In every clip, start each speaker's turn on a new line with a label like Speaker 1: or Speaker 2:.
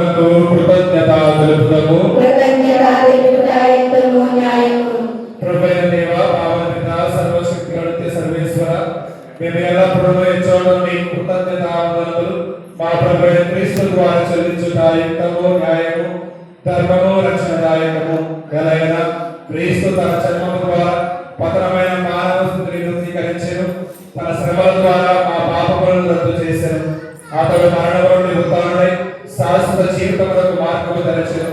Speaker 1: కృతజ్ఞత తెలుపుటకు ప్రభువైన దేవ పావన పిత సర్వశక్తి నిత్య సర్వేశ్వర మేము ఎల్లప్పుడూ ఇచ్చోడం నీ కృతజ్ఞత వందనములు మా ప్రభువైన క్రీస్తు ద్వారా చెల్లించుట యుక్తము న్యాయము ధర్మము రక్షణదాయకము ఎలైన క్రీస్తు తన జన్మము ద్వారా పతనమైన మానవ స్థితిని నూతనీకరించెను తన శ్రమల ద్వారా మా పాపములను రద్దు చేశాను అతడు మరణం ఉత్తానుడై శాశ్వత జీవితములకు మార్గము తెరచెను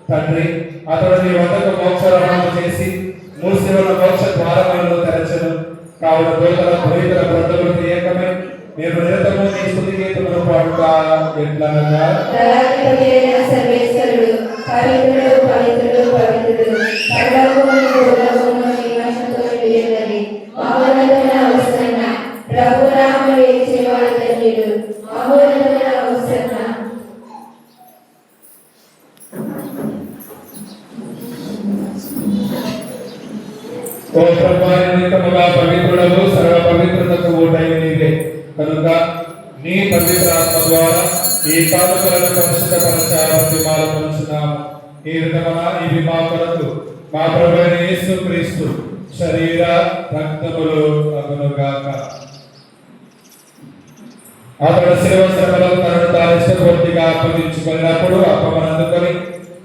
Speaker 1: తండ్రి అతడు నీ వద్దకు మోక్షారోహణము చేసి మూసి ఉన్న మోక్ష ద్వారములను తెరచెను కావున దూతల పురోహితుల బృందములతో ఏకమై మేము నిరతము నీ స్తుతి గీతములను పాడుతా ఎట్లనగా
Speaker 2: సర్వేశ్వరుడు పవిత్రుడు పవిత్రుడు పవిత్రుడు సర్వభూమి భూలోకమును నీ మహిమతో నిండియున్నది మహోన్నతమైన హోసన్న ప్రభు నామమున వేచేవాడు ధన్యుడు మహోన్నతమైన హోసన్న
Speaker 1: ఓ ప్రభువా నిత్యముగా పవిత్రుడవు సర్వ పవిత్రతకు ఊటైన నీవే కనుక నీ పవిత్ర ఆత్మ ద్వారా ఈ కానుకలను పరిశుద్ధపరచాలని మాలపరుచున్నాము ఈ విధమున ఇవి మా కొరకు మా ప్రభువైన యేసు క్రీస్తు శరీర రక్తములు అగునుగాక. అతడు శిలువ శ్రమలకు తనను తాను ఇష్టపూర్తిగా అప్పగించుకున్నప్పుడు అప్పమనందుకొని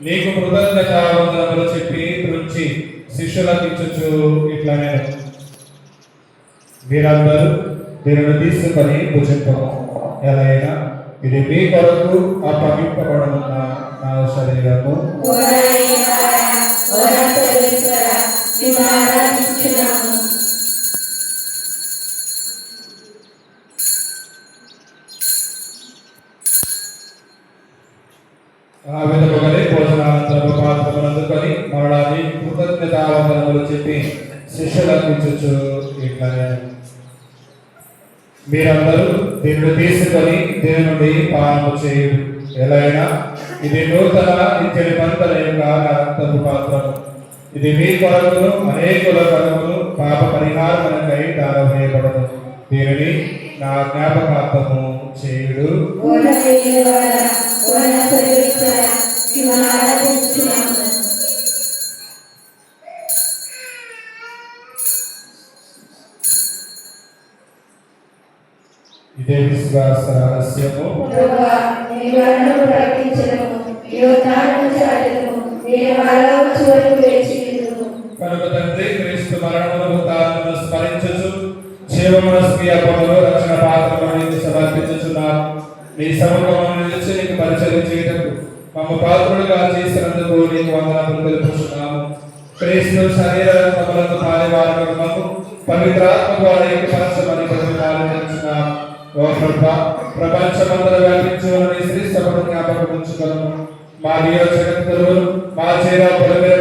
Speaker 1: నీకు కృతజ్ఞత వందనములు చెప్పి త్రుంచి శిష్యులకు ఇచ్చుచు ఇట్లనే మీరందరూ దీనిని తీసుకొని భుజింపము ఎలాగైనా ఇది మీ కొరకు అప్పగింపబడనున్న నా శరీరము. ఆ విధముగానే భోజనానంతరము పాత్రను అందుకొని మరణాన్ని కృతజ్ఞతావందనములు చెప్పి శిష్యులకు ఇచ్చుచు ఇట్లనే మీరందరూ దీనిని తీసుకొని దీని నుండి పానము చేయుడు ఎలాగైనా ఇది నూతన నిత్య నిబంధన యొక్క రక్తపు పాత్రము ఇది మీ కొరకు అనేకుల కొరకును పాప పరిహారమునకై దారవేయబడదు దీనిని నా జ్ఞాపకార్థము చేయుడు. ఇదే విశ్వాస రహస్యము. కనుక తండ్రి క్రీస్తు మరణమును తాను స్మరించుచు జీవమనస్క్రియ పనులు రక్షణ పాత్రను సమర్పించుచున్నాము. నీ సముఖమును నిలిచి నీకు పరిచయం చేయటకు మమ్మ పాత్రులుగా చేసినందుకు నీకు వందనములు తెలుపుచున్నాము. క్రీస్తు శరీర రక్తములను పాలివారము మమ్ము పవిత్రాత్మ ద్వారా ఏకపరచమని ప్రతిపాదించున్నాము. ఓ ప్రభువా ప్రపంచమంతటా వ్యాపించి ఉన్న నీ శ్రీ సభను జ్ఞాపకం ఉంచుకొనుము. మా నియోజకవర్గంలో మా చేర పొలమేర